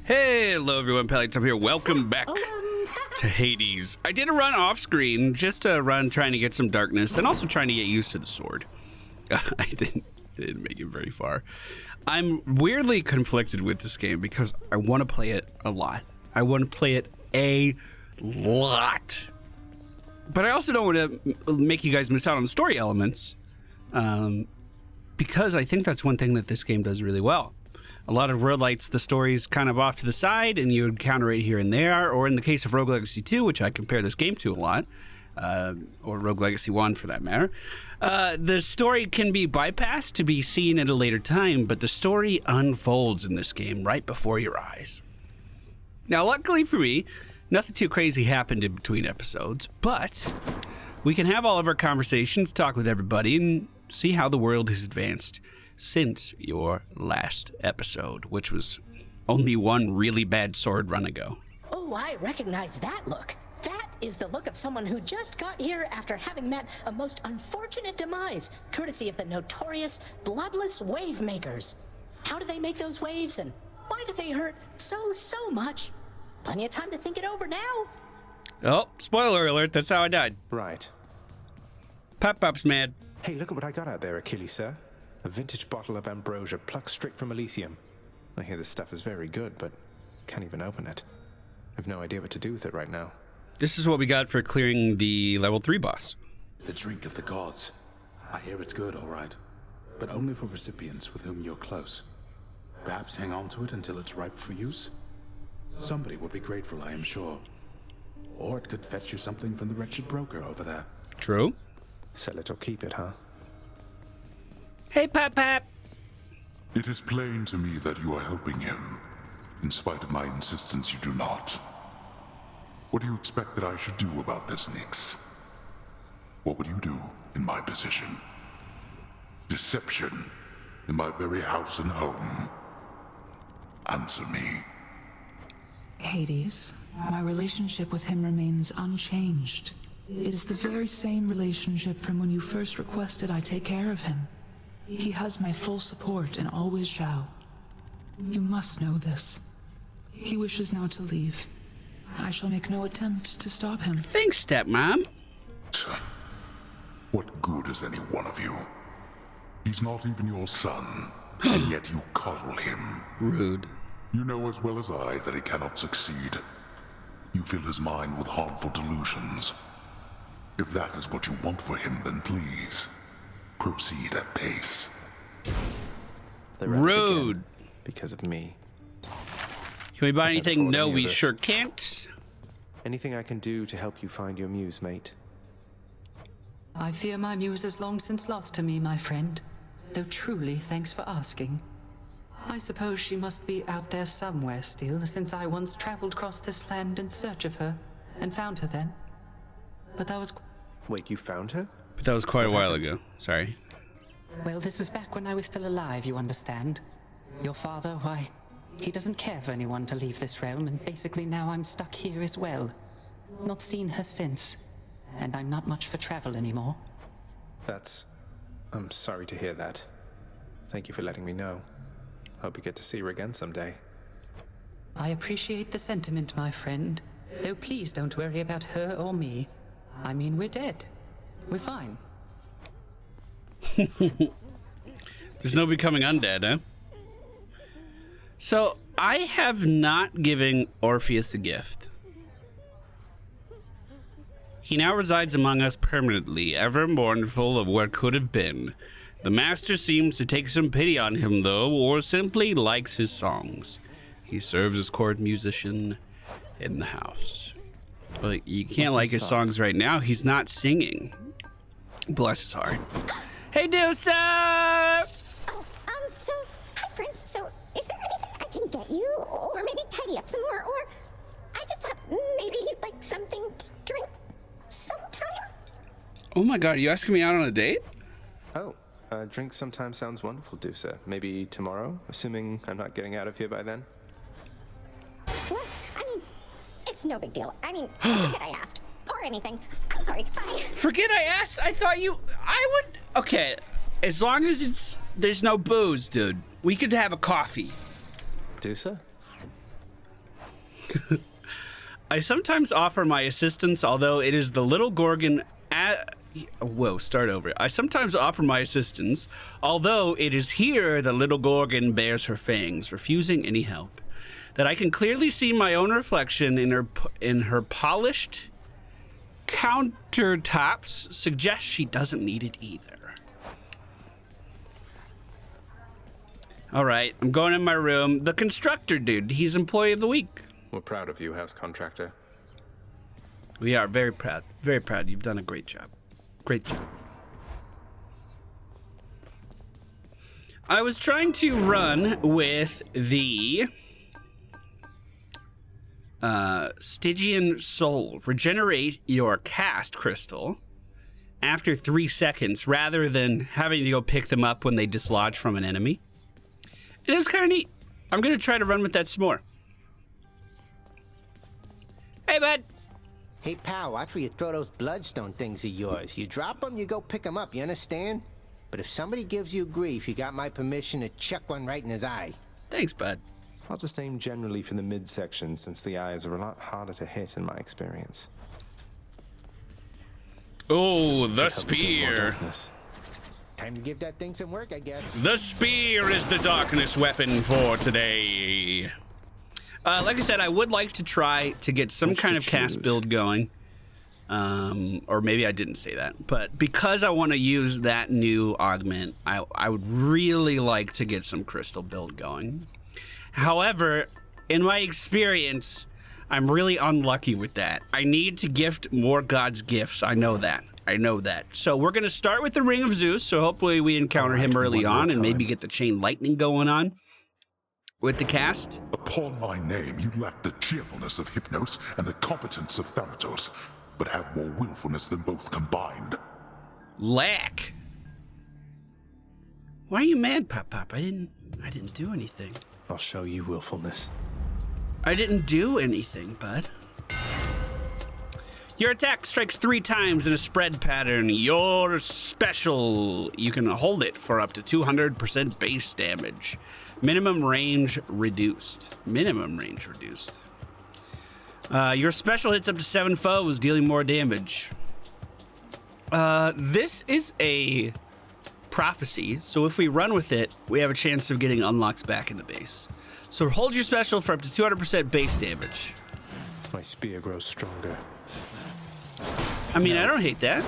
Hello everyone, MFPallytime here. Welcome back to Hades. I did a run off screen, just a run trying to get some darkness and also trying to get used to the sword. I didn't make it very far. I'm weirdly conflicted with this game because I want to play it a lot. I want to play it a lot. But I also don't want to make you guys miss out on the story elements because I think that's one thing that this game does really well. A lot of roguelites, the story's kind of off to the side and you encounter it here and there, or in the case of Rogue Legacy 2, which I compare this game to a lot, or Rogue Legacy 1 for that matter, the story can be bypassed to be seen at a later time, but the story unfolds in this game right before your eyes. Now, luckily for me, nothing too crazy happened in between episodes, but we can have all of our conversations, talk with everybody, and see how the world has advanced since your last episode, which was only one really bad sword run ago. Oh, I recognize that look. That is the look of someone who just got here after having met a most unfortunate demise, courtesy of the notorious bloodless wave makers. How do they make those waves, and why do they hurt so much? Plenty of time to think it over now. Oh, spoiler alert, that's how I died. Right. Pop-Pop's mad. Hey, look at what I got out there, Achilles, sir. A vintage bottle of ambrosia plucked straight from Elysium. I hear this stuff is very good, but can't even open it. I have no idea what to do with it right now. This is what we got for clearing the level 3 boss. The drink of the gods. I hear it's good, all right. But only for recipients with whom you're close. Perhaps hang on to it until it's ripe for use? Somebody would be grateful, I am sure. Or it could fetch you something from the wretched broker over there. True. Sell it or keep it, huh? Hey, Pop-Pop. It is plain to me that you are helping him. In spite of my insistence, you do not. What do you expect that I should do about this, Nyx? What would you do in my position? Deception in my very house and home. Answer me. Hades, my relationship with him remains unchanged. It is the very same relationship from when you first requested I take care of him. He has my full support and always shall. You must know this. He wishes now to leave. I shall make no attempt to stop him. Thanks, stepmom. What good is any one of you? He's not even your son, and yet you coddle him. Rude. You know as well as I that he cannot succeed. You fill his mind with harmful delusions. If that is what you want for him, then please, proceed at pace. Rude. Because of me. Can we buy I can't anything? afford No, any of we this. sure can't. Anything I can do to help you find your muse, mate? I fear my muse is long since lost to me, my friend. Though truly, thanks for asking. I suppose she must be out there somewhere still, since I once traveled across this land in search of her, and found her then. But that was... Wait, you found her? But that was quite a What while happened? ago. Sorry. Well, this was back when I was still alive, you understand. Your father, why, he doesn't care for anyone to leave this realm, and basically now I'm stuck here as well. Not seen her since, and I'm not much for travel anymore. I'm sorry to hear that. Thank you for letting me know. Hope you get to see her again someday. I appreciate the sentiment, my friend. Though please don't worry about her or me. I mean, we're dead. We're fine. There's no becoming undead, huh? So, I have not given Orpheus a gift. He now resides among us permanently, ever mournful of what could have been. The master seems to take some pity on him, though, or simply likes his songs. He serves as court musician in the house. Well, you can't like his songs right now. He's not singing. Bless his heart. Hey, Deusa! Hi, Prince. So, is there anything I can get you? Or maybe tidy up some more? Or I just thought maybe you'd like something to drink sometime? Oh my god, are you asking me out on a date? Oh, drink sometime sounds wonderful, Dusa. Maybe tomorrow, assuming I'm not getting out of here by then? What? I mean, it's no big deal. I mean, forget I asked. Or anything. I'm sorry. Bye. Forget I asked? I thought I would... Okay, as long as there's no booze, dude. We could have a coffee. Dusa? I sometimes offer my assistance, although it is the little Gorgon whoa, start over. I sometimes offer my assistance, although it is here the little Gorgon bears her fangs, refusing any help. That I can clearly see my own reflection in her polished countertops suggests she doesn't need it either. All right, I'm going in my room. The constructor dude, he's employee of the week. We're proud of you, house contractor. We are very proud. Very proud. You've done a great job. Great job. I was trying to run with the Stygian Soul. Regenerate your cast crystal after 3 seconds rather than having to go pick them up when they dislodge from an enemy. It was kind of neat. I'm going to try to run with that some more. Hey, bud. Hey, pal, watch where you throw those bloodstone things of yours. You drop them, you go pick them up, you understand? But if somebody gives you grief, you got my permission to chuck one right in his eye. Thanks, bud. I'll just aim generally for the midsection, since the eyes are a lot harder to hit in my experience. Oh, the spear. Time to give that thing some work, I guess. The spear is the darkness weapon for today. Like I said, I would like to try to get some kind of cast build going. Or maybe I didn't say that. But because I want to use that new augment, I would really like to get some crystal build going. However, in my experience, I'm really unlucky with that. I need to gift more God's gifts. I know that. So we're going to start with the Ring of Zeus. So hopefully we encounter him early on and maybe get the chain lightning going on with the cast. Upon my name, you lack the cheerfulness of Hypnos and the competence of Thanatos, but have more willfulness than both combined. Lack? Why are you mad, Pop? I didn't do anything. I'll show you willfulness. I didn't do anything, bud. Your attack strikes 3 times in a spread pattern. Your special, you can hold it for up to 200% base damage. Minimum range reduced. Your special hits up to 7 foes, dealing more damage. This is a prophecy, so if we run with it, we have a chance of getting unlocks back in the base. So hold your special for up to 200% base damage. My spear grows stronger. I mean, I don't hate that.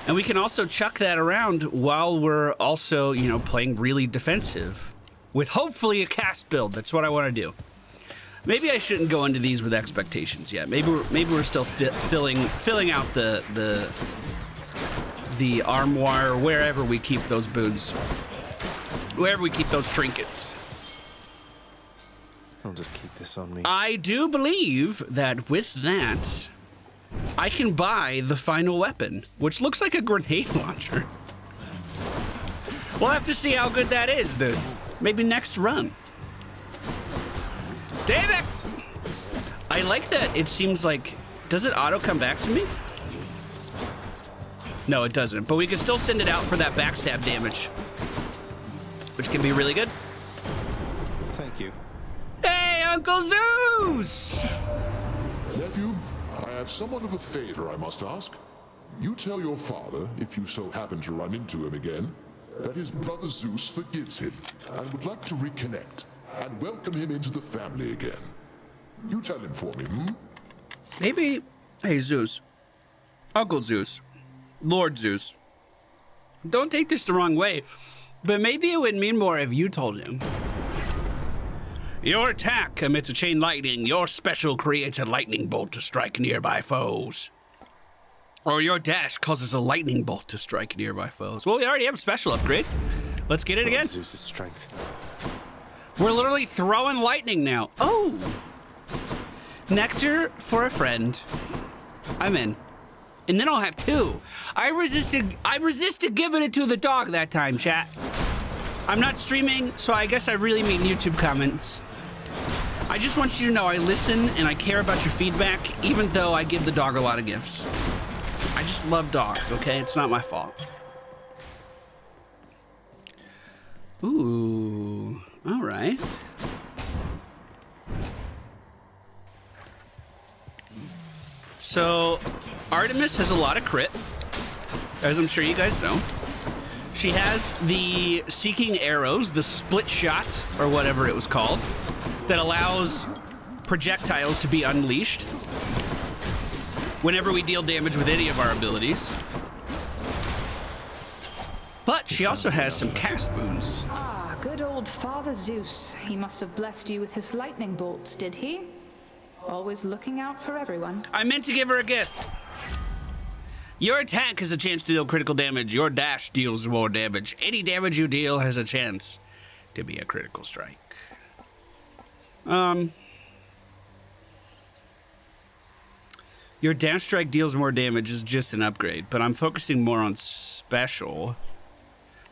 And we can also chuck that around while we're also, you know, playing really defensive with hopefully a cast build. That's what I want to do. Maybe I shouldn't go into these with expectations yet. Maybe we're still filling out the armoire or wherever we keep those boots, wherever we keep those trinkets. I'll just keep this on me. I do believe that with that, I can buy the final weapon, which looks like a grenade launcher. We'll have to see how good that is, dude. Maybe next run. Stay back! I like that. It seems like... Does it auto come back to me? No, it doesn't. But we can still send it out for that backstab damage, which can be really good. Thank you. Hey, Uncle Zeus! Nephew, I have somewhat of a favor I must ask. You tell your father, if you so happen to run into him again, that his brother Zeus forgives him and would like to reconnect and welcome him into the family again. You tell him for me, Maybe... Hey, Zeus. Uncle Zeus. Lord Zeus. Don't take this the wrong way, but maybe it would mean more if you told him. Your attack emits a chain lightning. Your special creates a lightning bolt to strike nearby foes. Or your dash causes a lightning bolt to strike nearby foes. Well, we already have a special upgrade. Let's get it again. Zeus's strength. We're literally throwing lightning now. Oh! Nectar for a friend. I'm in. And then I'll have 2. I resisted giving it to the dog that time, chat. I'm not streaming, so I guess I really mean YouTube comments. I just want you to know I listen and I care about your feedback, even though I give the dog a lot of gifts. I just love dogs, okay? It's not my fault. Ooh, all right. So, Artemis has a lot of crit, as I'm sure you guys know. She has the Seeking Arrows, the split shots, or whatever it was called, that allows projectiles to be unleashed whenever we deal damage with any of our abilities. But she also has some cast boons. Ah, good old Father Zeus. He must have blessed you with his lightning bolts, did he? Always looking out for everyone. I meant to give her a gift. Your attack has a chance to deal critical damage. Your dash deals more damage. Any damage you deal has a chance to be a critical strike. Your dash strike deals more damage is just an upgrade, but I'm focusing more on special.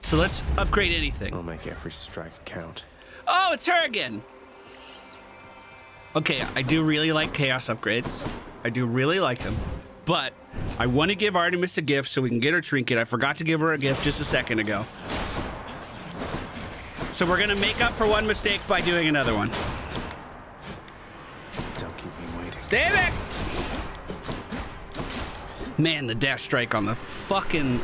So let's upgrade anything. I'll make every strike count. Oh, it's her again. Okay, I do really like chaos upgrades. I do really like them. But I want to give Artemis a gift so we can get her trinket. I forgot to give her a gift just a second ago. So we're going to make up for one mistake by doing another one. Don't keep me waiting. Stay back! Man, the dash strike on the fucking...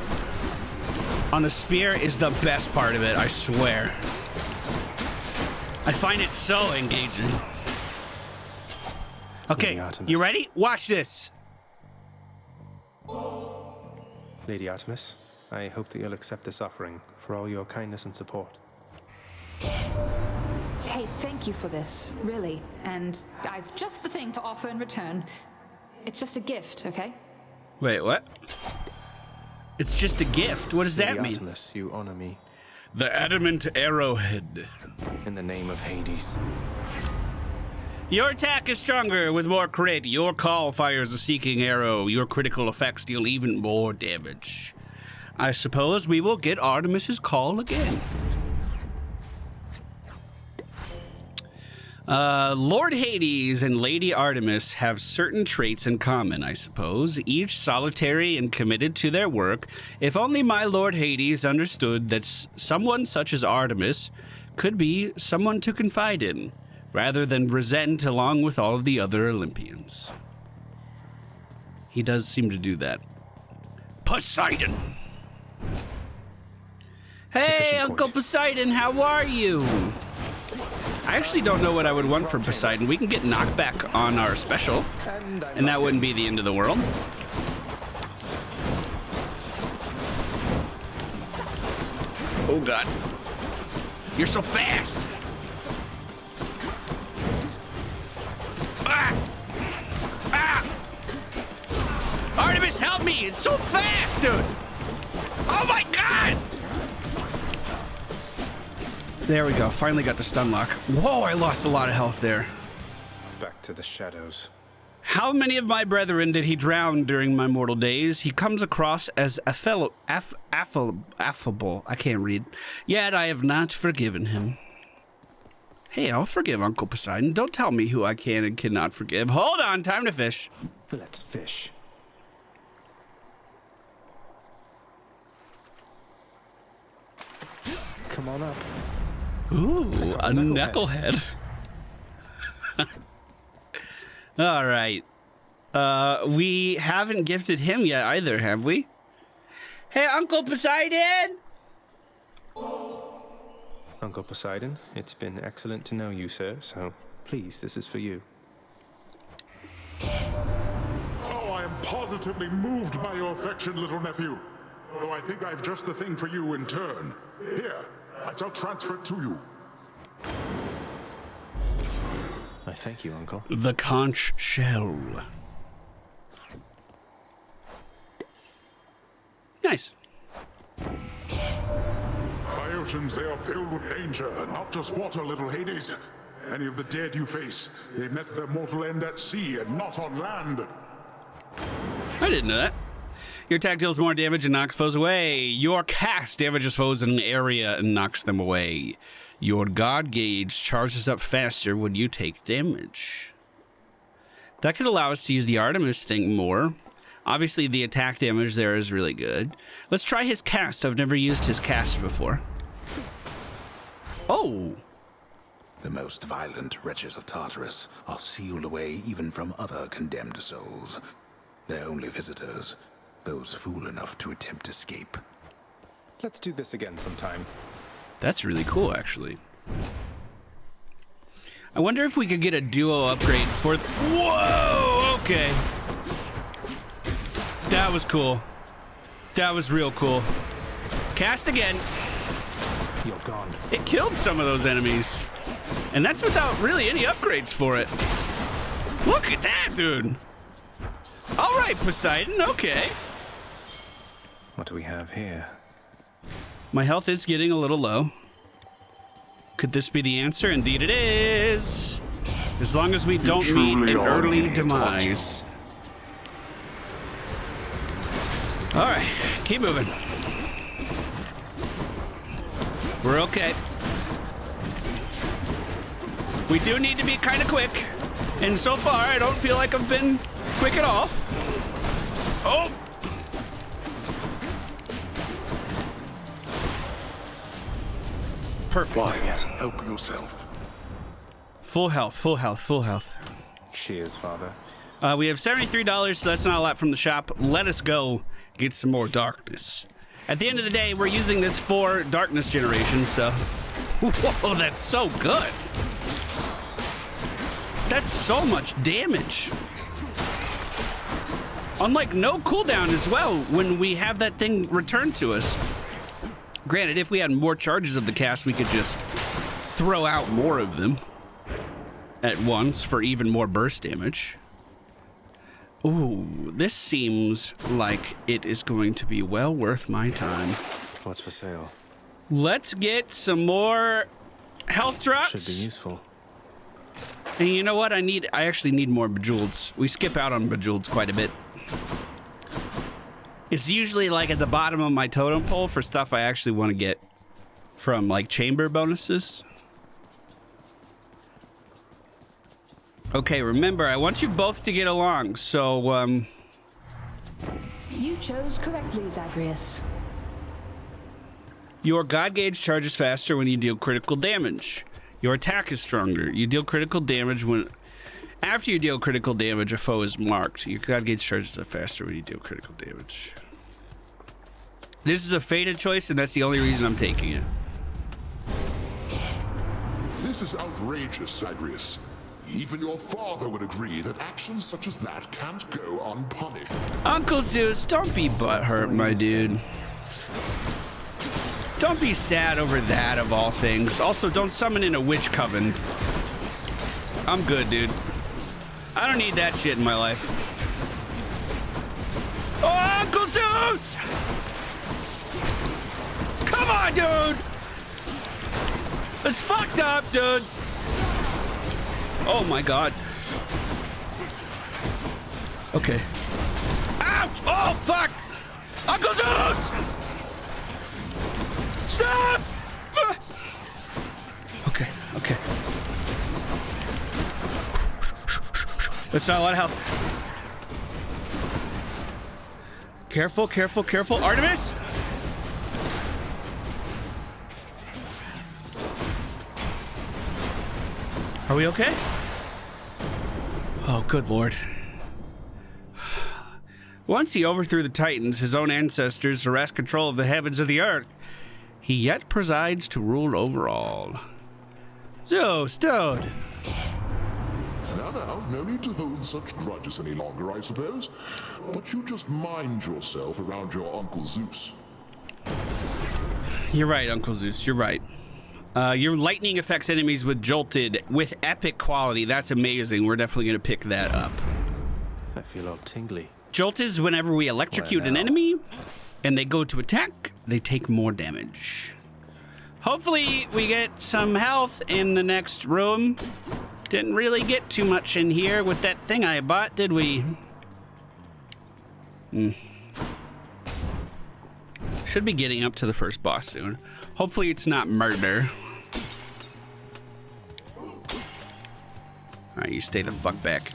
on the spear is the best part of it, I swear. I find it so engaging. Okay, you ready? Watch this. Lady Artemis, I hope that you'll accept this offering for all your kindness and support. Hey, thank you for this, really. And I've just the thing to offer in return. It's just a gift, okay? Wait, what? It's just a gift. What does that mean? Lady Artemis, you honor me. The adamant arrowhead. In the name of Hades. Your attack is stronger with more crit. Your call fires a seeking arrow. Your critical effects deal even more damage. I suppose we will get Artemis's call again. Lord Hades and Lady Artemis have certain traits in common, I suppose, each solitary and committed to their work. If only my Lord Hades understood that someone such as Artemis could be someone to confide in, rather than resent along with all of the other Olympians. He does seem to do that. Poseidon! Hey, Uncle Poseidon, how are you? I actually don't know what I would want from Poseidon. We can get knockback on our special, and that wouldn't be the end of the world. Oh god. You're so fast! Ah! Ah! Artemis, help me! It's so fast, dude! Oh my god! There we go. Finally got the stun lock. Whoa, I lost a lot of health there. Back to the shadows. How many of my brethren did he drown during my mortal days? He comes across as affable. I can't read. Yet I have not forgiven him. Hey, I'll forgive Uncle Poseidon. Don't tell me who I can and cannot forgive. Hold on, time to fish. Let's fish. Come on up. Ooh, a knucklehead. All right. We haven't gifted him yet either, have we? Hey, Uncle Poseidon! Uncle Poseidon, it's been excellent to know you, sir, so please, this is for you. Oh, I am positively moved by your affection, little nephew. Though I think I've just the thing for you in turn. Here, I shall transfer it to you. I thank you, Uncle. The conch shell. Nice. My oceans, they are filled with danger, not just water, little Hades. Any of the dead you face, they met their mortal end at sea and not on land. I didn't know that. Your attack deals more damage and knocks foes away. Your cast damages foes in an area and knocks them away. Your god gauge charges up faster when you take damage. That could allow us to use the Artemis thing more. Obviously, the attack damage there is really good. Let's try his cast. I've never used his cast before. Oh! The most violent wretches of Tartarus are sealed away even from other condemned souls. They're only visitors, those fool enough to attempt escape. Let's do this again sometime. That's really cool, actually. I wonder if we could get a duo upgrade for... Whoa! Okay. That was cool. That was real cool. Cast again. You're gone. It killed some of those enemies. And that's without really any upgrades for it. Look at that, dude. All right, Poseidon, okay. What do we have here? My health is getting a little low. Could this be the answer? Indeed it is. As long as we don't meet an early demise. All right, keep moving. We're okay. We do need to be kind of quick. And so far, I don't feel like I've been quick at all. Oh! Perfect. Quiet. Help yourself. Full health, full health, full health. Cheers, Father. We have $73, so that's not a lot from the shop. Let us go get some more darkness. At the end of the day, we're using this for darkness generation, so... Whoa, that's so good. That's so much damage. Unlike no cooldown as well when we have that thing returned to us. Granted, if we had more charges of the cast, we could just throw out more of them at once for even more burst damage. Ooh, this seems like it is going to be well worth my time. What's for sale? Let's get some more health drops. Should be useful. And you know what? I actually need more bejeweleds. We skip out on bejeweleds quite a bit. It's usually like at the bottom of my totem pole for stuff I actually want to get from like chamber bonuses. Okay, remember, I want you both to get along, so, You chose correctly, Zagreus. Your God Gauge charges faster when you deal critical damage. Your attack is stronger. You deal critical damage when... After you deal critical damage, a foe is marked. Your God Gauge charges are faster when you deal critical damage. This is a fated choice, and that's the only reason I'm taking it. This is outrageous, Zagreus. Even your father would agree that actions such as that can't go unpunished. Uncle Zeus, don't be butthurt, my dude. Don't be sad over that, of all things. Also, don't summon in a witch coven. I'm good, dude. I don't need that shit in my life. Oh, Uncle Zeus! Come on, dude! It's fucked up, dude! Oh my god. Okay. Ouch! Oh, fuck! Uncle Zeus! Stop! Okay, okay. That's not a lot of health. Careful, careful, careful. Artemis! Are we okay? Oh, good lord. Once he overthrew the Titans, his own ancestors, to wrest control of the heavens of the earth, he yet presides to rule over all. So, bestowed. Now, no need to hold such grudges any longer, I suppose. But you just mind yourself around your Uncle Zeus. You're right, Uncle Zeus, you're right. Your lightning affects enemies with jolted, with epic quality. That's amazing. We're definitely going to pick that up. I feel all tingly. Jolt is whenever we electrocute an enemy and they go to attack, they take more damage. Hopefully we get some health in the next room. Didn't really get too much in here with that thing I bought, did we? Should be getting up to the first boss soon. Hopefully it's not murder. All right, you stay the fuck back.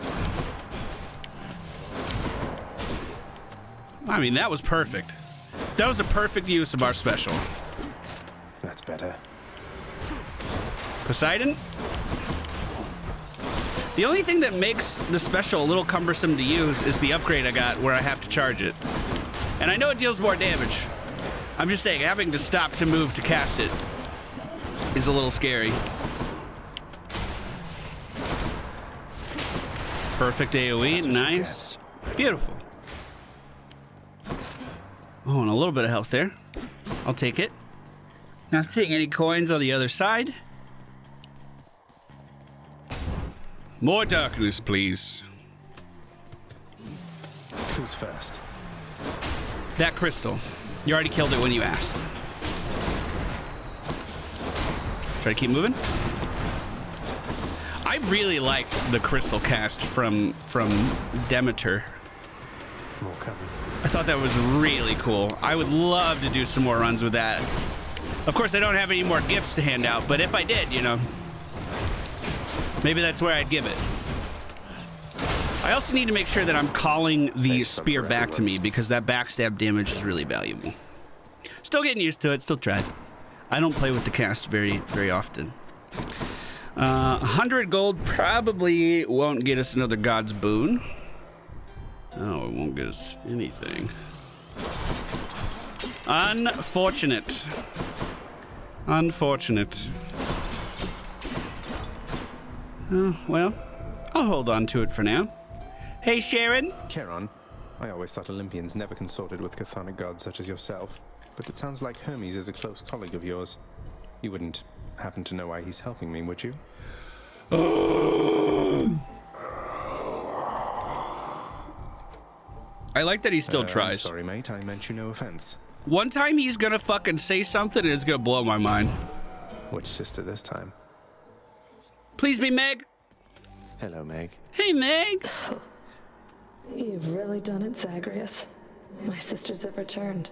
I mean, that was perfect. That was a perfect use of our special. That's better. Poseidon? The only thing that makes the special a little cumbersome to use is the upgrade I got where I have to charge it. And I know it deals more damage. I'm just saying, having to stop to move to cast it is a little scary. Perfect AoE, nice. Beautiful. Oh, and a little bit of health there. I'll take it. Not seeing any coins on the other side. More darkness, please. Who's first? That crystal. You already killed it when you asked. Try to keep moving. I really like the crystal cast from Demeter. More coming. I thought that was really cool. I would love to do some more runs with that. Of course, I don't have any more gifts to hand out, but if I did, you know, maybe that's where I'd give it. I also need to make sure that I'm calling the spear back to me because that backstab damage is really valuable. Still getting used to it, still tried. I don't play with the cast very often. 100 gold probably won't get us another God's Boon. Oh, it won't get us anything. Unfortunate. Unfortunate. Well, I'll hold on to it for now. Hey, Sharon. Charon, I always thought Olympians never consorted with chthonic gods such as yourself, but it sounds like Hermes is a close colleague of yours. You wouldn't happen to know why he's helping me, would you? I like that he still tries. I'm sorry, mate. I meant you no offense. One time he's gonna fucking say something and it's gonna blow my mind. Which sister this time? Please be Meg. Hello, Meg. Hey, Meg. You've really done it, Zagreus. My sisters have returned.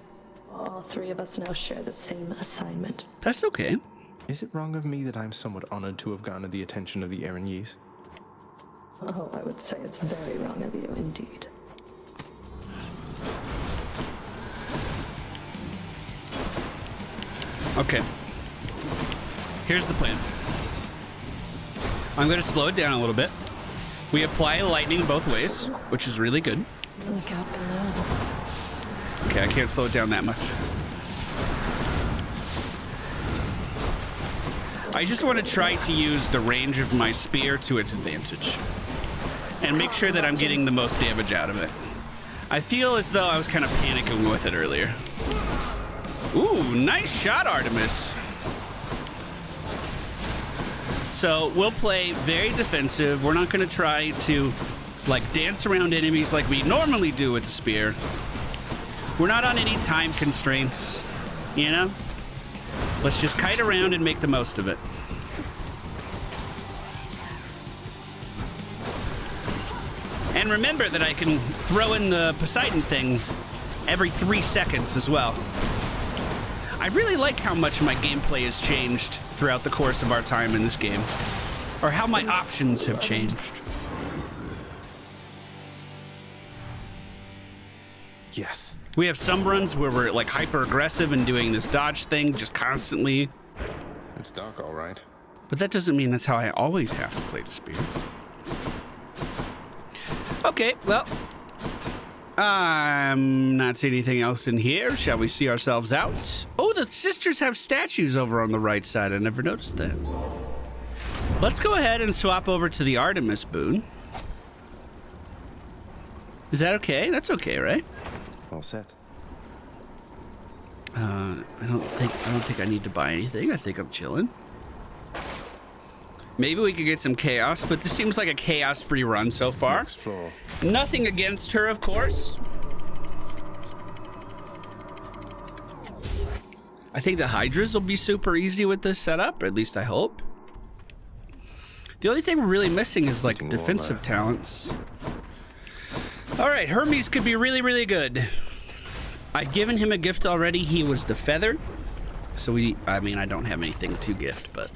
All three of us now share the same assignment. That's okay. Is it wrong of me that I'm somewhat honored to have garnered the attention of the Erinys? Oh, I would say it's very wrong of you indeed. Okay. Here's the plan. I'm going to slow it down a little bit. We apply lightning both ways, which is really good. Look out below. Okay, I can't slow it down that much. I just want to try to use the range of my spear to its advantage. And make sure that I'm getting the most damage out of it. I feel as though I was kind of panicking with it earlier. Ooh, nice shot, Artemis. So we'll play very defensive. We're not going to try to like dance around enemies like we normally do with the spear. We're not on any time constraints, you know? Let's just kite around and make the most of it. And remember that I can throw in the Poseidon thing every 3 seconds as well. I really like how much my gameplay has changed throughout the course of our time in this game. Or how my options have changed. Yes. We have some runs where we're like hyper aggressive and doing this dodge thing just constantly. It's dark, all right. But that doesn't mean that's how I always have to play the spear. Okay, well, I'm not seeing anything else in here. Shall we see ourselves out? Oh, the sisters have statues over on the right side. I never noticed that. Let's go ahead and swap over to the Artemis boon. Is that okay? That's okay, right? All set. I don't think I need to buy anything. I think I'm chilling. Maybe we could get some chaos, but this seems like a chaos-free run so far. Next floor. Nothing against her, of course. I think the Hydras will be super easy with this setup, or at least I hope. The only thing we're really missing is like defensive talents. All right, Hermes could be really, really good. I've given him a gift already. He was the feather. So I mean, I don't have anything to gift, but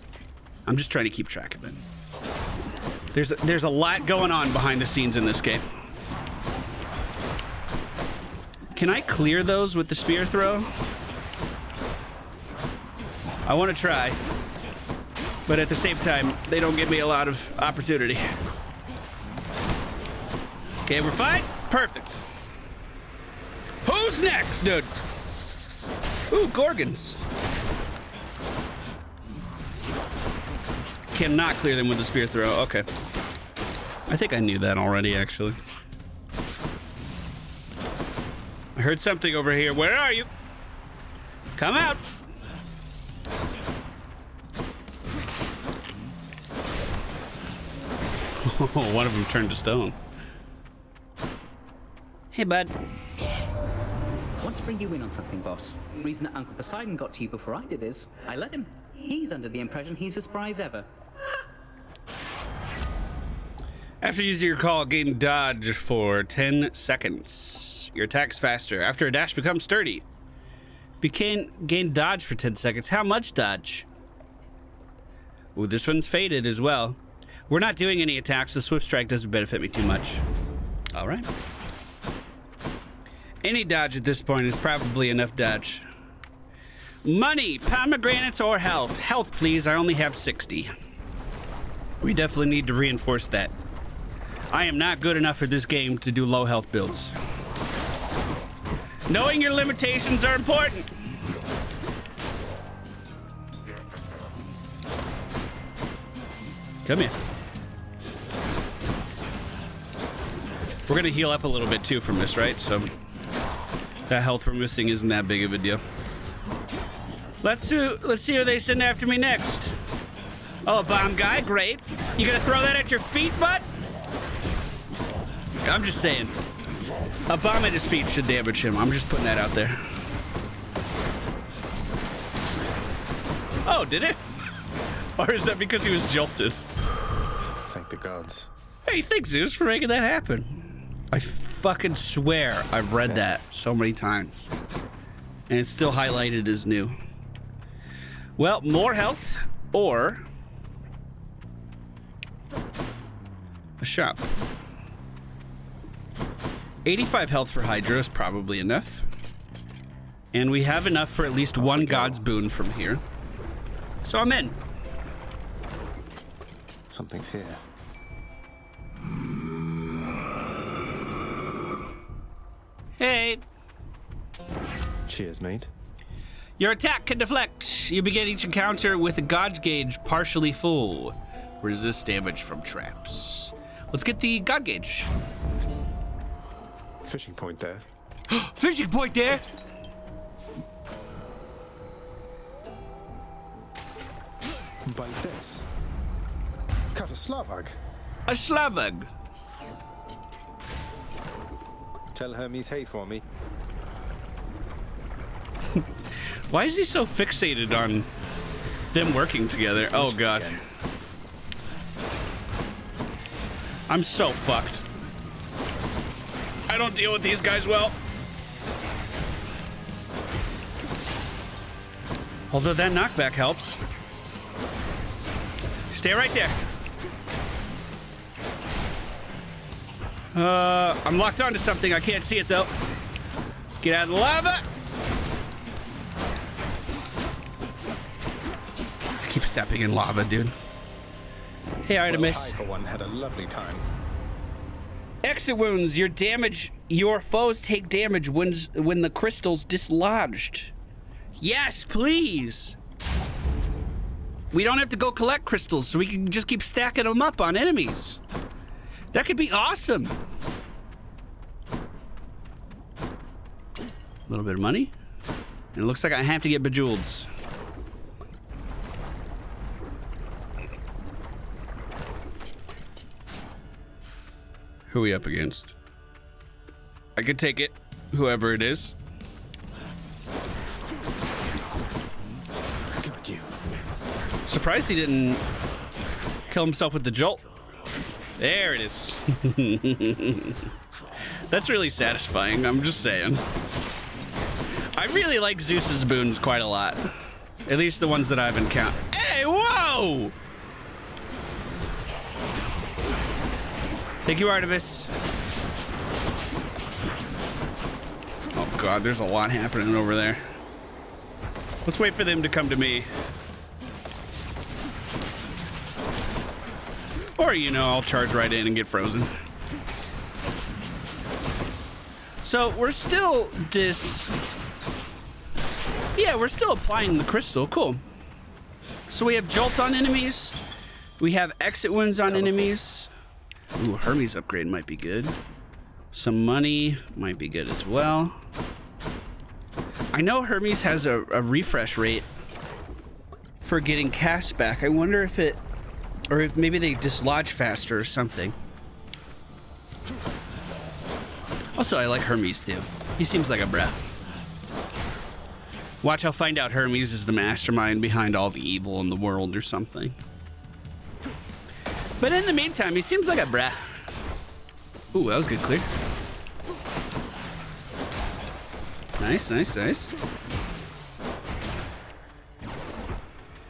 I'm just trying to keep track of it. There's a lot going on behind the scenes in this game. Can I clear those with the spear throw? I want to try, but at the same time, they don't give me a lot of opportunity. Okay, we're fine. Perfect. Who's next, dude? Ooh, Gorgons. Cannot clear them with the spear throw. Okay. I think I knew that already, actually. I heard something over here. Where are you? Come out. Oh, one of them turned to stone. Hey, bud. Want to bring you in on something, boss. The reason that Uncle Poseidon got to you before I did is I let him. He's under the impression he's as spry as ever. After using your call, gain dodge for 10 seconds. Your attack's faster. After a dash, become sturdy. Gain dodge for 10 seconds. How much dodge? Ooh, this one's faded as well. We're not doing any attacks, so Swift Strike doesn't benefit me too much. All right. Any dodge at this point is probably enough dodge. Money, pomegranates, or health? Health, please. I only have 60. We definitely need to reinforce that. I am not good enough at this game to do low health builds. Knowing your limitations are important. Come here. We're gonna heal up a little bit too from this, right? So that health we're missing isn't that big of a deal. Let's see who they send after me next. Oh, a bomb guy, great. You gonna throw that at your feet, bud? I'm just saying. A bomb at his feet should damage him. I'm just putting that out there. Oh, did it? Or is that because he was jolted? Thank the gods. Hey, thanks, Zeus, for making that happen. I fucking swear I've read that so many times. And it's still highlighted as new. Well, more health or a shop. 85 health for Hydra is probably enough. And we have enough for at least one God's boon from here. So I'm in. Something's here. Hey. Cheers, mate. Your attack can deflect. You begin each encounter with a God gauge partially full. Resist damage from traps. Let's get the God gauge. Fishing point there. Fishing point there. Bite this. Cut a Slavag. A Slavag. Tell Hermes hey for me. Why is he so fixated on them working together? Oh god. Again. I'm so fucked. I don't deal with these guys well. Although that knockback helps. Stay right there. I'm locked onto something. I can't see it though. Get out of the lava. I keep stepping in lava, dude. Hey, Artemis. Well, I, for one, had a lovely time. Exit wounds. Your foes take damage when the crystal's dislodged. Yes, please. We don't have to go collect crystals, so we can just keep stacking them up on enemies. That could be awesome. A little bit of money. And it looks like I have to get bejeweleds. Who are we up against? I could take it, whoever it is. Got you. Surprised he didn't kill himself with the jolt. There it is. That's really satisfying, I'm just saying. I really like Zeus's boons quite a lot. At least the ones that I've encountered. Hey, whoa! Thank you, Artemis. Oh god, there's a lot happening over there. Let's wait for them to come to me. Or, you know, I'll charge right in and get frozen. So we're still we're still applying the crystal. Cool. So we have jolt on enemies. We have exit wounds on enemies. Ooh, Hermes upgrade might be good. Some money might be good as well. I know Hermes has a refresh rate for getting cast back. I wonder if it, or if maybe they dislodge faster or something. Also, I like Hermes too. He seems like a brat. Watch, I'll find out Hermes is the mastermind behind all the evil in the world or something. But in the meantime, he seems like a brat. Ooh, that was good clear. Nice, nice, nice.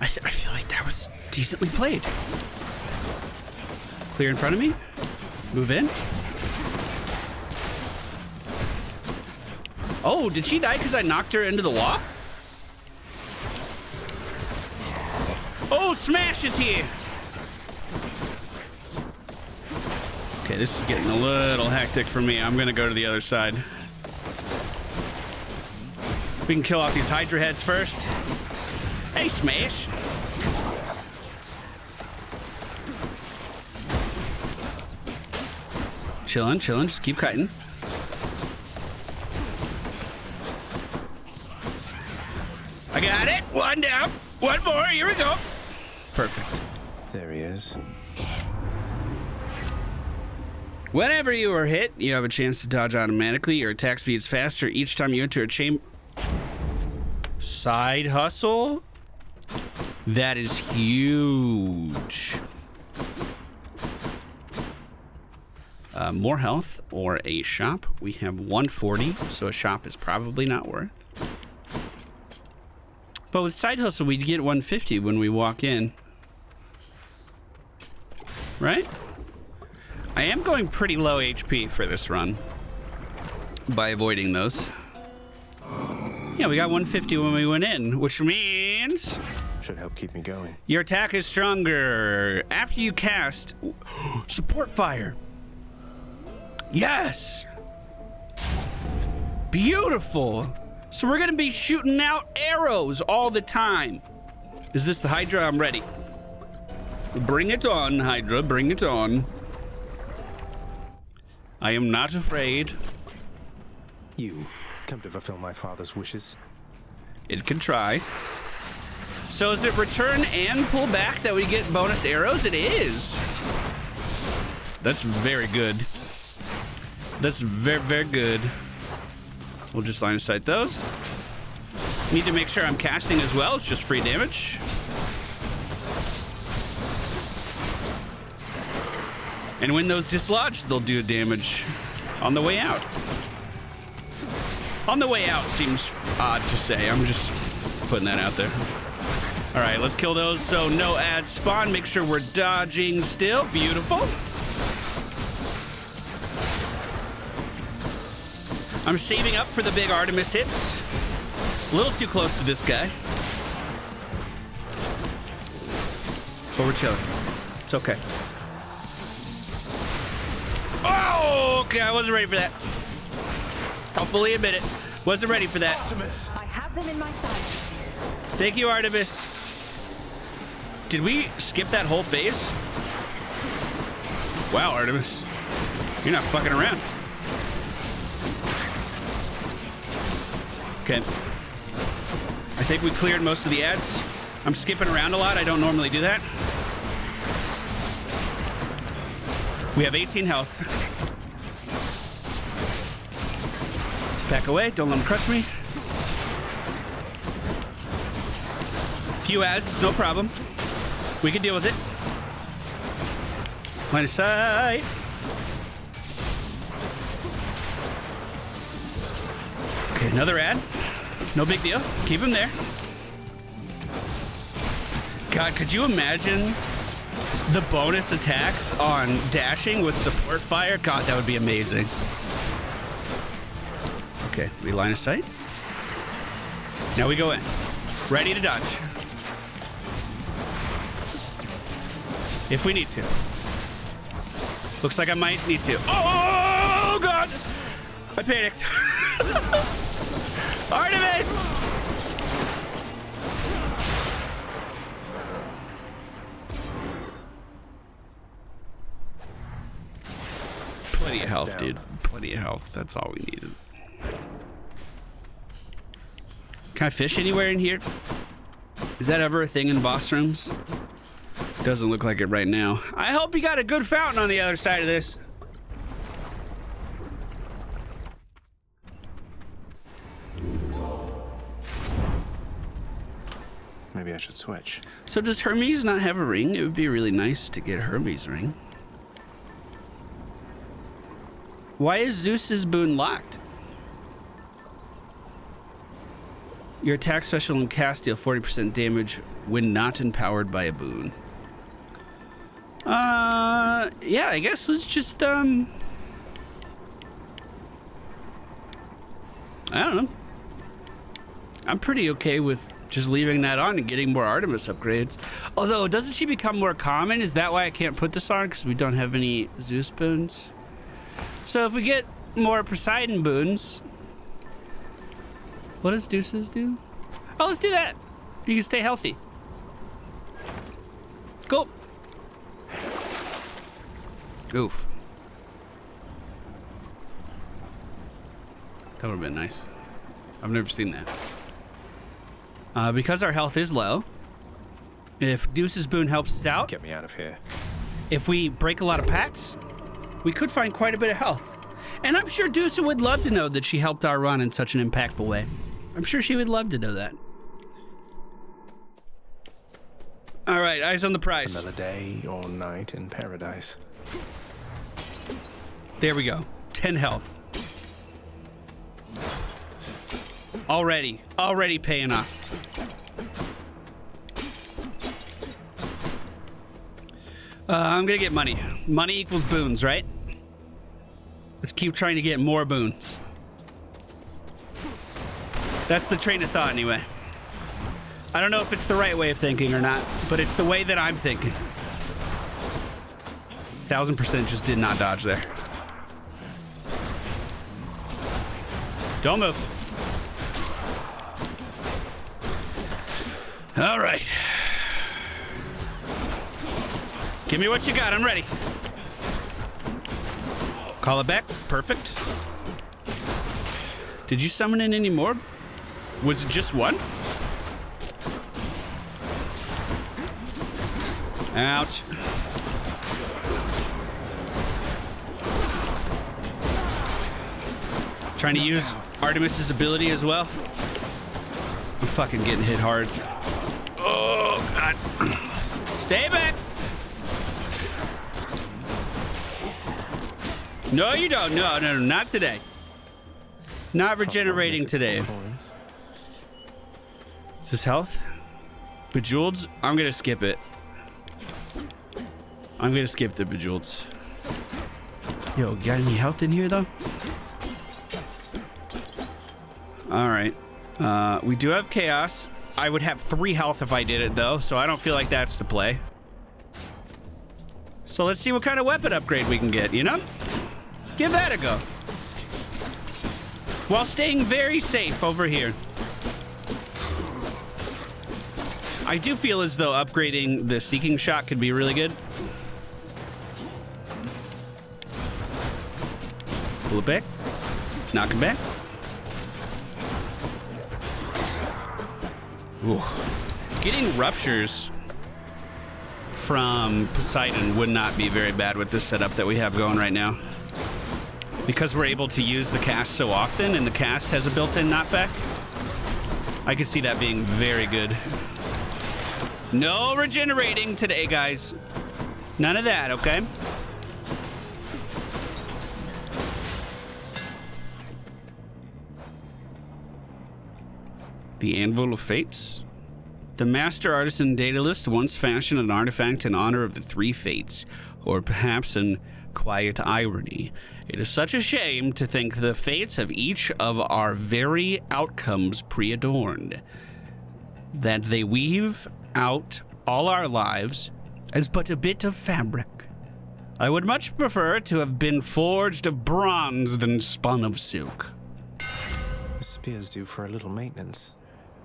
I feel like that was decently played. Clear in front of me. Move in. Oh, did she die because I knocked her into the wall? Oh, Smash is here. Okay, this is getting a little hectic for me. I'm gonna go to the other side. We can kill off these Hydra heads first. Hey, Smash. Chillin', chillin', just keep cutting. I got it. One down. One more. Here we go. Perfect. There he is. Whenever you are hit, you have a chance to dodge automatically. Your attack speed is faster each time you enter a chamber. Side hustle? That is huge. More health or a shop. We have 140, so a shop is probably not worth. But with side hustle, we get 150 when we walk in. Right? I am going pretty low HP for this run by avoiding those. Yeah, we got 150 when we went in, which means should help keep me going. Your attack is stronger after you cast support fire. Yes. Beautiful. So we're gonna be shooting out arrows all the time. Is this the Hydra? I'm ready. Bring it on, Hydra, bring it on. I am not afraid. You come to fulfill my father's wishes. It can try. So is it return and pull back that we get bonus arrows? It is. That's very good. That's very, very good. We'll just line of sight those. Need to make sure I'm casting as well. It's just free damage. And when those dislodge, they'll do damage on the way out. On the way out seems odd to say. I'm just putting that out there. All right, let's kill those. So no ads spawn. Make sure we're dodging still. Beautiful. I'm saving up for the big Artemis hits. A little too close to this guy. But we're chilling. It's okay. Oh, okay, I wasn't ready for that. I'll fully admit it. Wasn't ready for that. Artemis. I have them in my sights. Thank you, Artemis. Did we skip that whole phase? Wow, Artemis. You're not fucking around. Okay. I think we cleared most of the ads. I'm skipping around a lot. I don't normally do that. We have 18 health. Back away. Don't let them crush me. Few ads. It's no problem. We can deal with it. Line of sight. Okay, another ad. No big deal. Keep him there. God, could you imagine the bonus attacks on dashing with support fire? God, that would be amazing. Okay, we line of sight. Now we go in. Ready to dodge. If we need to. Looks like I might need to. Oh, God! I panicked. Artemis! Plenty of health, dude. Plenty of health. That's all we needed. Can I fish anywhere in here? Is that ever a thing in boss rooms? Doesn't look like it right now. I hope you got a good fountain on the other side of this. Maybe I should switch. So does Hermes not have a ring? It would be really nice to get Hermes' ring. Why is Zeus's boon locked? Your attack, special, and cast deal 40% damage when not empowered by a boon. Yeah, I guess let's just, I don't know. I'm pretty okay with just leaving that on and getting more Artemis upgrades. Although, doesn't she become more common? Is that why I can't put this on? Because we don't have any Zeus boons? So if we get more Poseidon boons, what does Deuces do? Oh, let's do that. You can stay healthy. Cool. Oof. That would have been nice. I've never seen that. Because our health is low, if Deuce's boon helps us out, Get me out of here. if we break a lot of packs, we could find quite a bit of health. And I'm sure Deuce would love to know that she helped our run in such an impactful way. I'm sure she would love to know that. All right, eyes on the prize. Another day or night in paradise. There we go. 10 health. Already paying off. I'm gonna get money. Money equals boons, right? Let's keep trying to get more boons. That's the train of thought anyway. I don't know if it's the right way of thinking or not, but it's the way that I'm thinking. 1000% just did not dodge there. Don't move. All right. Give me what you got. I'm ready. Call it back. Perfect. Did you summon in any more? Was it just one? Ouch. Trying to use Artemis's ability as well. I'm fucking getting hit hard. Oh, God. Stay back. No, you don't. No, not today. Not regenerating today. Is this health? Bejeweled? I'm gonna skip it. I'm gonna skip the Bejeweled. Yo, got any health in here, though? All right. We do have Chaos. I would have 3 health if I did it, though, so I don't feel like that's the play. So let's see what kind of weapon upgrade we can get, you know? Give that a go. While staying very safe over here. I do feel as though upgrading the Seeking Shot could be really good. Pull it back. Knock it back. Ooh. Getting ruptures from Poseidon would not be very bad with this setup that we have going right now. Because we're able to use the cast so often and the cast has a built-in knockback, I could see that being very good. No regenerating today, guys. None of that, okay? The Anvil of Fates. The master artisan Daedalus once fashioned an artifact in honor of the 3 fates, or perhaps in quiet irony. It is such a shame to think the fates have each of our very outcomes pre-adorned, that they weave out all our lives as but a bit of fabric, I would much prefer to have been forged of bronze than spun of silk. The spear's due for a little maintenance.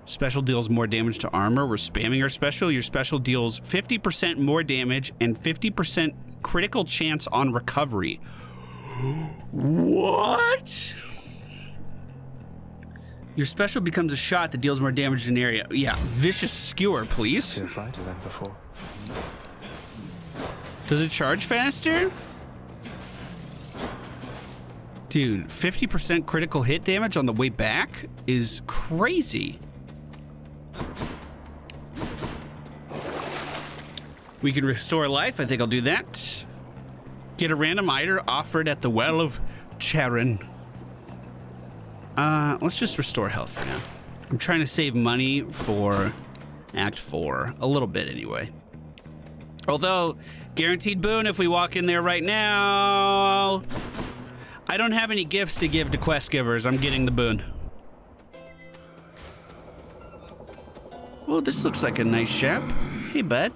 Special deals more damage to armor. We're spamming our special. Your special deals 50% more damage and 50% critical chance on recovery. What? Your special becomes a shot that deals more damage in an area. Yeah, vicious skewer, please. Feels lighter than before. Does it charge faster? Dude, 50% critical hit damage on the way back is crazy. We can restore life. I think I'll do that. Get a random item offered at the Well of Charon. Let's just restore health for now. I'm trying to save money for Act 4. A little bit, anyway. Although, guaranteed boon if we walk in there right now. I don't have any gifts to give to quest givers. I'm getting the boon. Well, this looks like a nice chap. Hey, bud.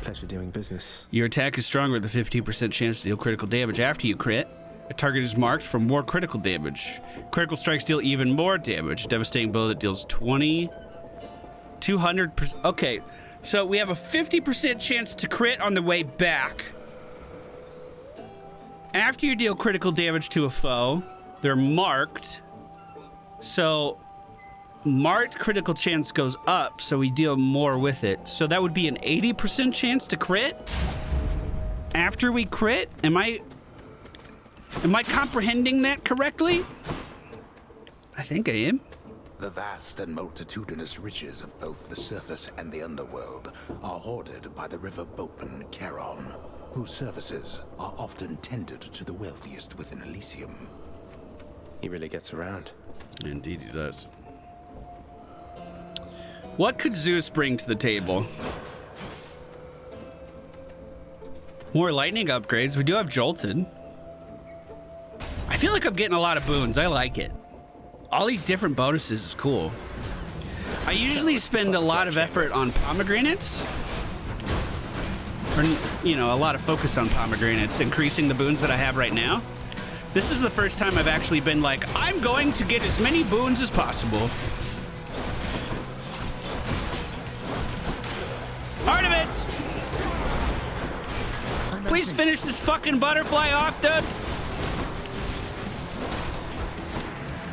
Pleasure doing business. Your attack is stronger with a 15% chance to deal critical damage after you crit. A target is marked for more critical damage. Critical strikes deal even more damage. Devastating blow that deals 200%. Okay, so we have a 50% chance to crit on the way back. After you deal critical damage to a foe, they're marked. So marked critical chance goes up, so we deal more with it. So that would be an 80% chance to crit after we crit. Am I comprehending that correctly? I think I am. The vast and multitudinous riches of both the surface and the underworld are hoarded by the river boatman Charon, whose services are often tendered to the wealthiest within Elysium. He really gets around. Indeed he does. What could Zeus bring to the table? More lightning upgrades. We do have Jolted. I feel like I'm getting a lot of boons. I like it. All these different bonuses is cool. I usually spend a lot of effort on pomegranates. Or, you know, a lot of focus on pomegranates, increasing the boons that I have right now. This is the first time I've actually been like, I'm going to get as many boons as possible. Artemis! Please finish this fucking butterfly off, dude.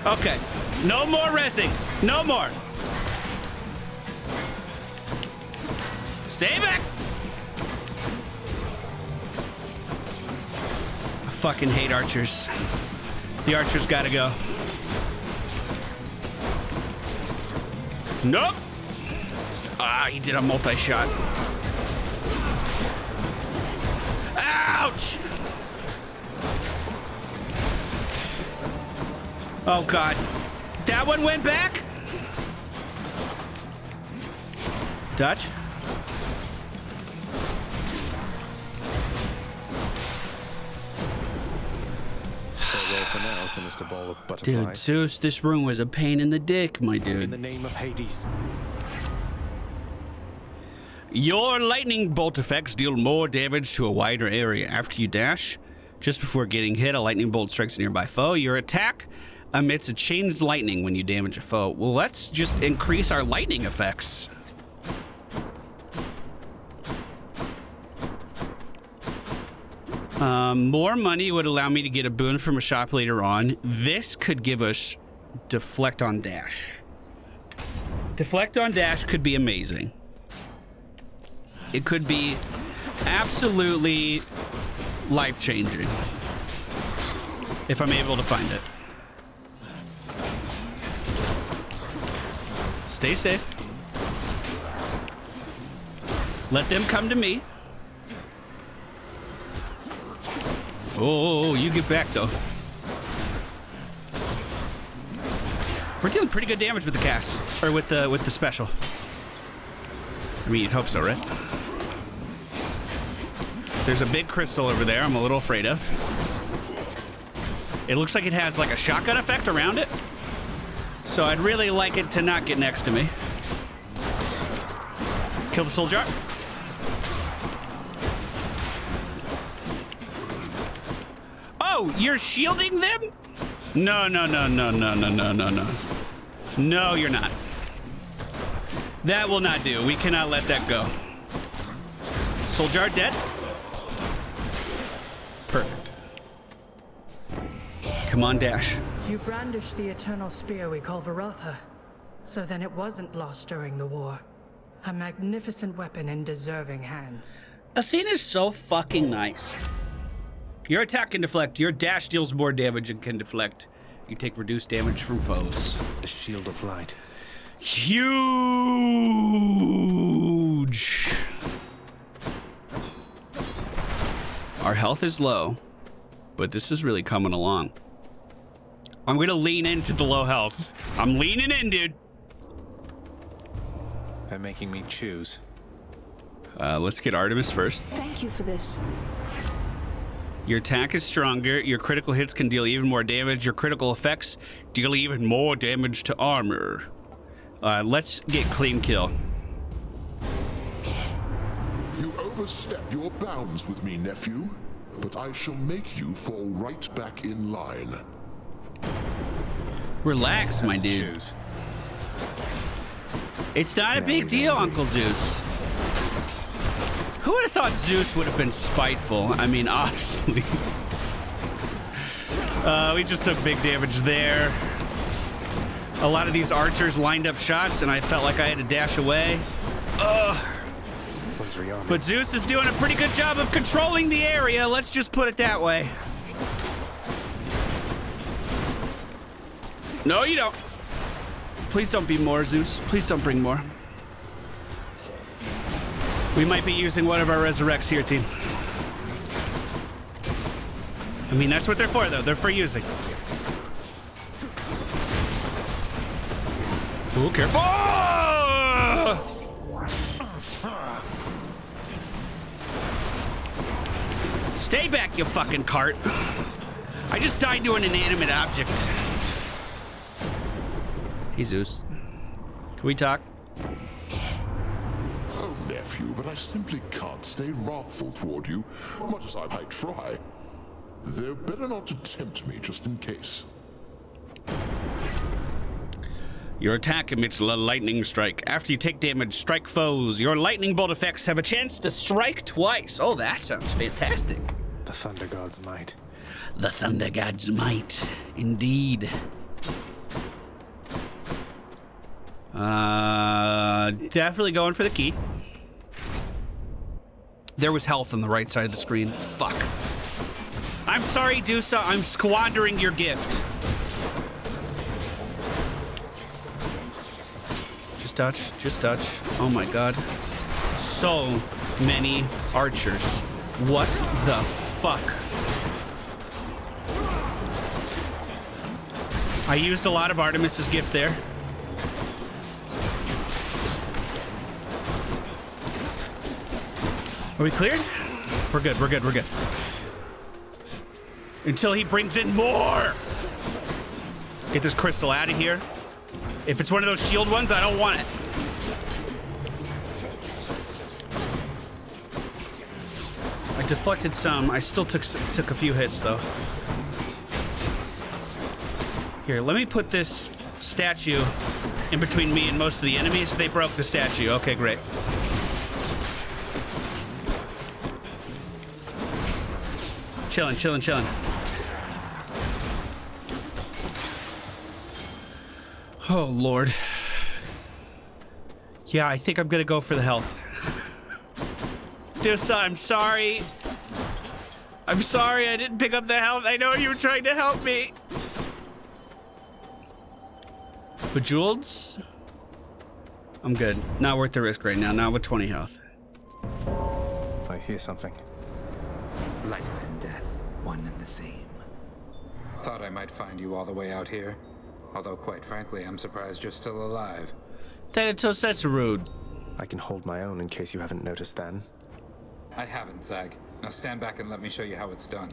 Okay, no more rezzing. No more. Stay back. I fucking hate archers. The archers gotta go. Nope. Ah, he did a multi-shot. Ouch! Oh, God. That one went back? Dutch? Farewell for now, sinister ball of butterflies. Dude, Zeus, this room was a pain in the dick, my dude. In the name of Hades. Your lightning bolt effects deal more damage to a wider area. After you dash, just before getting hit, a lightning bolt strikes a nearby foe. Your attack emits a changed lightning when you damage a foe. Well, let's just increase our lightning effects. More money would allow me to get a boon from a shop later on. This could give us deflect on dash. Deflect on dash could be amazing. It could be absolutely life-changing if I'm able to find it. Stay safe. Let them come to me. Oh, you get back though. We're dealing pretty good damage with the cast, or with the special. I mean, you'd hope so, right? There's a big crystal over there I'm a little afraid of. It looks like it has like a shotgun effect around it. So I'd really like it to not get next to me. Kill the soldier. Oh, you're shielding them? No. No, you're not. That will not do. We cannot let that go. Soldier dead? Perfect. Come on, Dash. You brandished the eternal spear we call Varatha. So then it wasn't lost during the war. A magnificent weapon in deserving hands. Athena's so fucking nice. Your attack can deflect. Your dash deals more damage and can deflect. You take reduced damage from foes. The shield of light. Huge. Our health is low, but this is really coming along. I'm gonna lean into the low health. I'm leaning in, dude. They're making me choose. Let's get Artemis first. Thank you for this. Your attack is stronger. Your critical hits can deal even more damage. Your critical effects deal even more damage to armor. Let's get clean kill. You overstep your bounds with me, nephew, but I shall make you fall right back in line. Relax, my dude. Choose. It's not a big deal, Uncle Zeus. Who would have thought Zeus would have been spiteful? I mean, honestly. We just took big damage there. A lot of these archers lined up shots, and I felt like I had to dash away. Ugh. But Zeus is doing a pretty good job of controlling the area. Let's just put it that way. No, you don't. Please don't be more, Zeus. Please don't bring more. We might be using one of our resurrects here, team. I mean, that's what they're for, though. They're for using. Ooh, careful. Oh! Stay back, you fucking cart. I just died to an inanimate object. Hey, Zeus. Can we talk? Oh, nephew, but I simply can't stay wrathful toward you, much as I might try. They're better not to tempt me, just in case. Your attack emits a lightning strike. After you take damage, strike foes. Your lightning bolt effects have a chance to strike twice. Oh, that sounds fantastic. The Thunder God's might. The Thunder God's might, indeed. Definitely going for the key. There was health on the right side of the screen. Fuck. I'm sorry, Dusa. I'm squandering your gift. Just touch. Just touch. Oh my god. So many archers. What the fuck? I used a lot of Artemis's gift there. Are we cleared? We're good, we're good, we're good. Until he brings in more! Get this crystal out of here. If it's one of those shield ones, I don't want it. I deflected some. I still took a few hits, though. Here, let me put this statue in between me and most of the enemies. They broke the statue. Okay, great. Chilling, chilling, chilling. Oh, Lord. Yeah, I think I'm gonna go for the health. Dusa, I'm sorry. I'm sorry I didn't pick up the health. I know you were trying to help me. Bejeweled? I'm good. Not worth the risk right now. Not with 20 health. I hear something. Life and death, one and the same. Thought I might find you all the way out here. Although, quite frankly, I'm surprised you're still alive. That's rude. I can hold my own in case you haven't noticed then. I haven't, Zag. Now stand back and let me show you how it's done.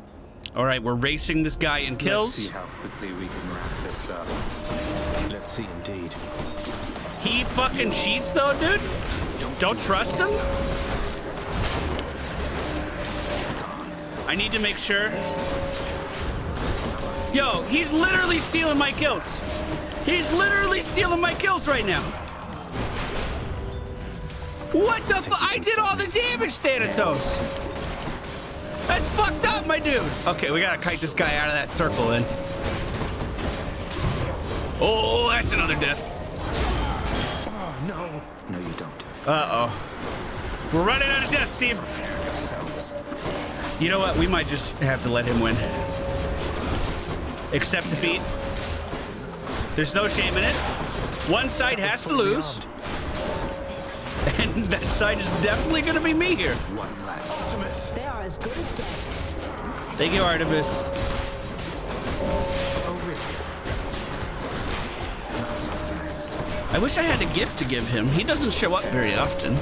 All right, we're racing this guy in kills. Let's see how quickly we can wrap this up. Let's see, indeed. He fucking cheats, though, dude. Don't trust him. I need to make sure Yo, he's literally stealing my kills. He's literally stealing my kills right now. What the fuck? I did all the damage, Thanatos. That's fucked up, my dude. Okay, we gotta kite this guy out of that circle then. Oh, that's another death. Oh, no. No, you don't. Uh-oh. We're running out of deaths, team. You know what? We might just have to let him win. Accept defeat. There's no shame in it. One side has to lose. And that side is definitely going to be me here. One last. Artemis. They are as good as dead. Thank you, Artemis. I wish I had a gift to give him. He doesn't show up very often.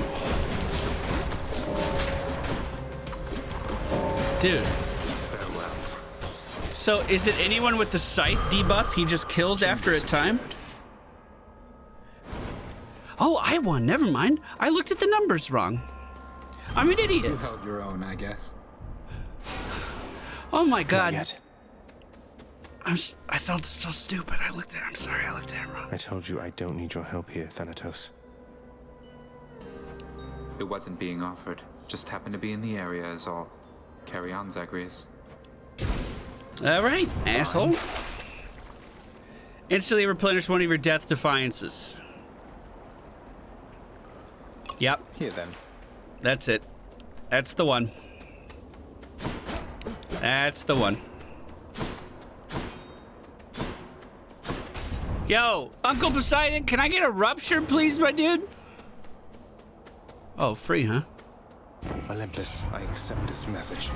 Dude. So is it anyone with the scythe debuff he just kills after a time? Oh, I won. Never mind. I looked at the numbers wrong. I'm an idiot. You held your own, I guess. Oh my god. Not yet. I felt so stupid. I'm sorry, I looked at him wrong. I told you I don't need your help here, Thanatos. It wasn't being offered. Just happened to be in the area is all. Carry on, Zagreus. All right, asshole. Instantly replenish one of your death defiances. Yep. Here then. That's it. That's the one. That's the one. Yo, Uncle Poseidon, can I get a rupture, please, my dude? Oh, free, huh? Olympus, I accept this message.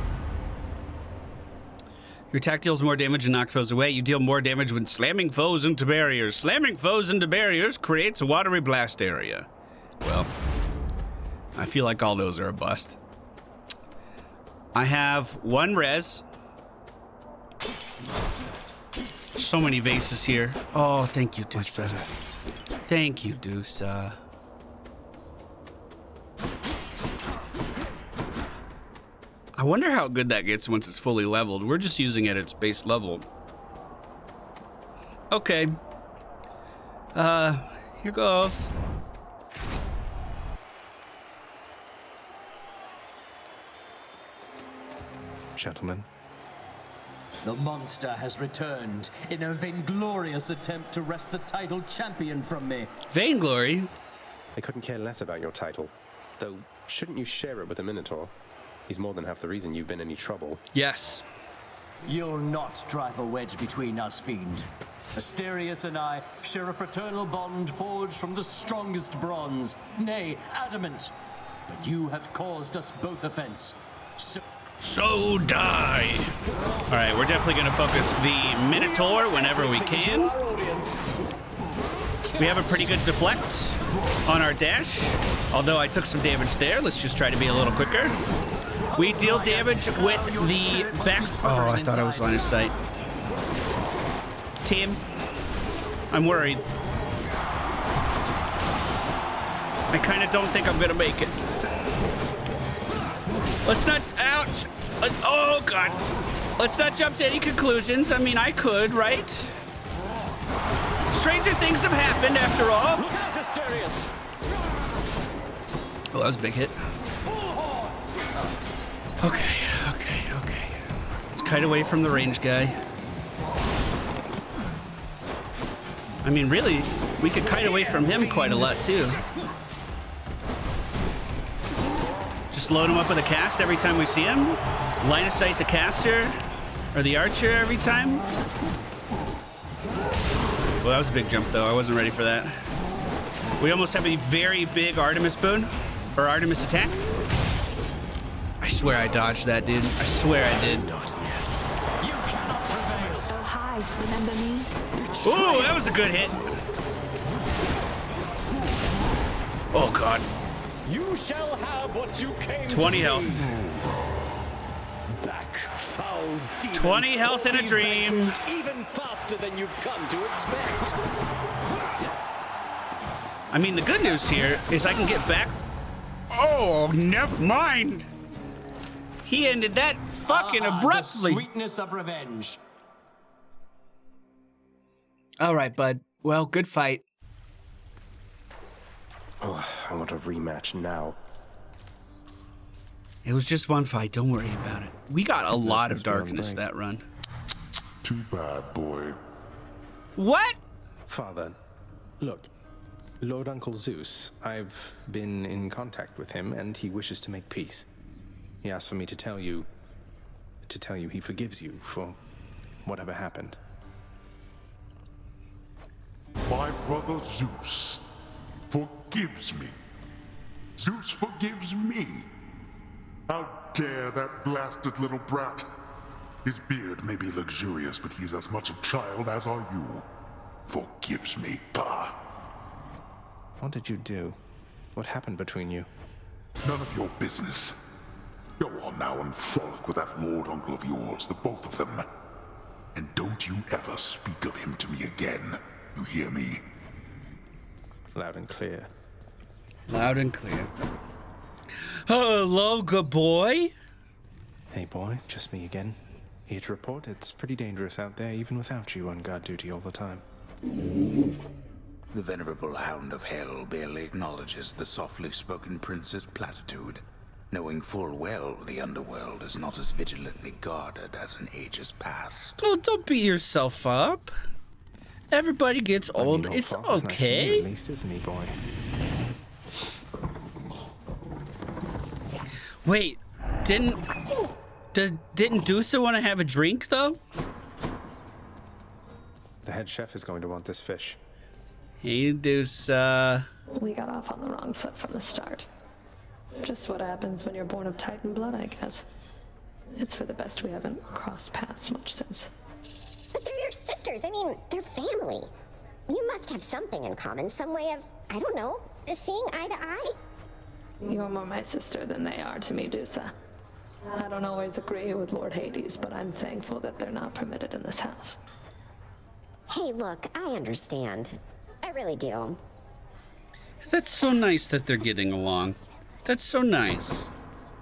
Your attack deals more damage and knock foes away. You deal more damage when slamming foes into barriers. Slamming foes into barriers creates a watery blast area. Well, I feel like all those are a bust. I have one res. So many vases here. Oh, thank you, Dusa. Thank you, Dusa. I wonder how good that gets once it's fully leveled. We're just using it at its base level. Okay. Here goes. Gentlemen. The monster has returned in a vainglorious attempt to wrest the title champion from me. Vainglory? I couldn't care less about your title. Though, shouldn't you share it with the Minotaur? He's more than half the reason you've been in any trouble. Yes. You'll not drive a wedge between us, fiend. Asterius and I share a fraternal bond forged from the strongest bronze, nay, adamant. But you have caused us both offense. So die. All right, we're definitely going to focus the Minotaur whenever we can. We have a pretty good deflect on our dash, although I took some damage there. Let's just try to be a little quicker. We deal damage with the back. Oh, I thought I was line of sight. Team, I'm worried. I kind of don't think I'm going to make it. Let's not, ouch. Oh, God. Let's not jump to any conclusions. I mean, I could, right? Stranger things have happened after all. Look out, Asterius. Oh, that was a big hit. Okay. Let's kite away from the range guy. I mean, really, we could kite away from him quite a lot, too. Just load him up with a cast every time we see him. Line of sight the caster, or the archer every time. Well, that was a big jump, though. I wasn't ready for that. We almost have a very big Artemis boon, or Artemis attack. I swear I dodged that, dude. I swear I did. Not yet. You cannot prevail. Oh, hi. Remember me? Ooh, that was a good hit. Oh, God. You shall have what you came 20 to health. Back, foul demon. 20 health in a dream. Even faster than you've come to expect. I mean, the good news here is I can get back. Oh, never mind. He ended that fucking abruptly. The sweetness of revenge. All right, bud. Well, good fight. Oh, I want a rematch now. It was just one fight. Don't worry about it. We got a lot of darkness that run. Too bad, boy. What? Father, look. Lord Uncle Zeus, I've been in contact with him, and he wishes to make peace. He asked for me to tell you he forgives you for whatever happened. My brother Zeus forgives me. Zeus forgives me. How dare that blasted little brat? His beard may be luxurious, but he's as much a child as are you. Forgives me, bah. What did you do? What happened between you? None of your business. Go on now and frolic with that lord uncle of yours, the both of them. And don't you ever speak of him to me again. You hear me? Loud and clear. Loud and clear. Hello, good boy. Hey, boy, just me again. Here to report, it's pretty dangerous out there, even without you on guard duty all the time. The venerable Hound of Hell barely acknowledges the softly spoken prince's platitude, knowing full well the Underworld is not as vigilantly guarded as in ages past. Oh, don't beat yourself up. Everybody gets old. It's okay. Nice to you, at least, isn't he, boy? Wait, didn't Dusa want to have a drink though? The head chef is going to want this fish. Hey, Dusa. We got off on the wrong foot from the start. Just what happens when you're born of Titan blood, I guess. It's for the best we haven't crossed paths much since. But they're your sisters. I mean, they're family. You must have something in common, some way of, I don't know, seeing eye to eye. You're more my sister than they are to me, Dusa. I don't always agree with Lord Hades, but I'm thankful that they're not permitted in this house. Hey, look, I understand. I really do. That's so nice that they're getting along. That's so nice.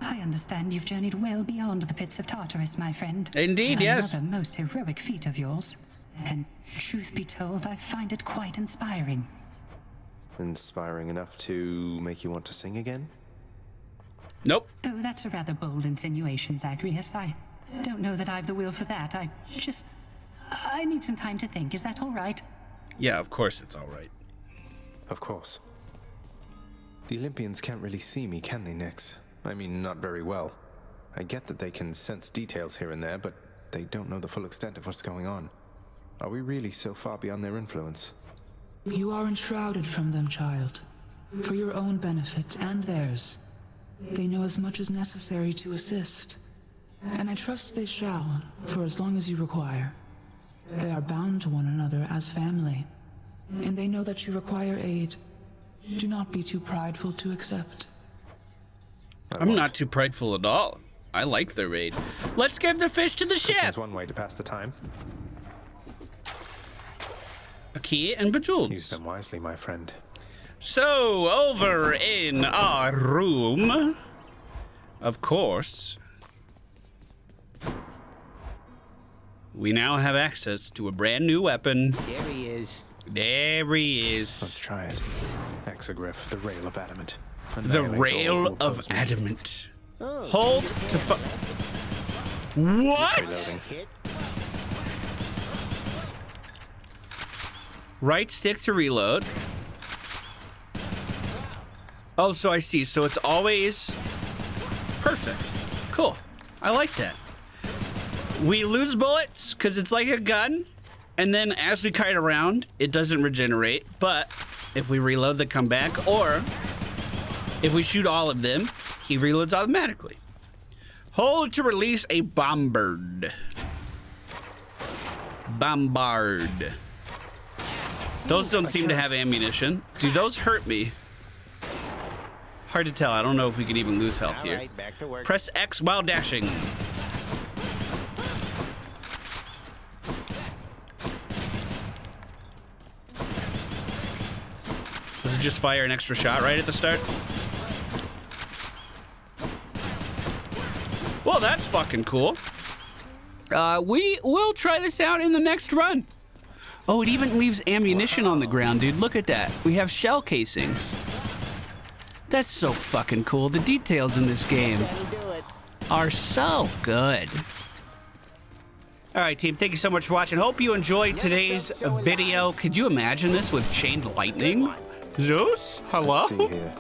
I understand you've journeyed well beyond the pits of Tartarus, my friend. Indeed, yes. Another most heroic feat of yours. And truth be told, I find it quite inspiring. Inspiring enough to make you want to sing again? Nope. Though that's a rather bold insinuation, Zagreus. I don't know that I've the will for that. I need some time to think. Is that all right? Yeah, of course it's all right. Of course. The Olympians can't really see me, can they, Nyx? I mean, not very well. I get that they can sense details here and there, but they don't know the full extent of what's going on. Are we really so far beyond their influence? You are enshrouded from them, child. For your own benefit and theirs. They know as much as necessary to assist. And I trust they shall, for as long as you require. They are bound to one another as family. And they know that you require aid. Do not be too prideful to accept. I'm not too prideful at all. I like their raid. Let's give the fish to the chef. There's one way to pass the time. A key and bejeweled. Use them wisely, my friend. So, over in our room, of course, we now have access to a brand new weapon. There he is. There he is. Let's try it. Exogryph, the Rail of Adamant. The Rail of Adamant. Hold to What? Right stick to reload. Oh, so I see. So it's always perfect. Cool. I like that. We lose bullets because it's like a gun. And then as we kite around, it doesn't regenerate. But if we reload, they come back. Or if we shoot all of them, he reloads automatically. Hold to release a bombard. Bombard. Those don't seem to have ammunition. Do those hurt me? Hard to tell. I don't know if we can even lose health here. Right, back to work. Press X while dashing. Does it just fire an extra shot right at the start? Well, that's fucking cool. We will try this out in the next run. Oh, it even leaves ammunition on the ground, dude. Look at that. We have shell casings. That's so fucking cool. The details in this game are so good. All right, team, thank you so much for watching. Hope you enjoyed today's video. Could you imagine this with chained lightning? Zeus? Hello? Let's see here.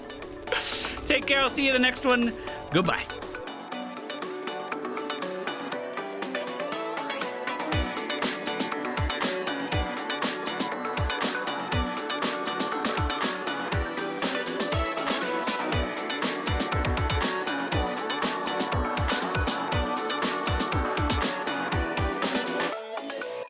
Take care. I'll see you in the next one. Goodbye.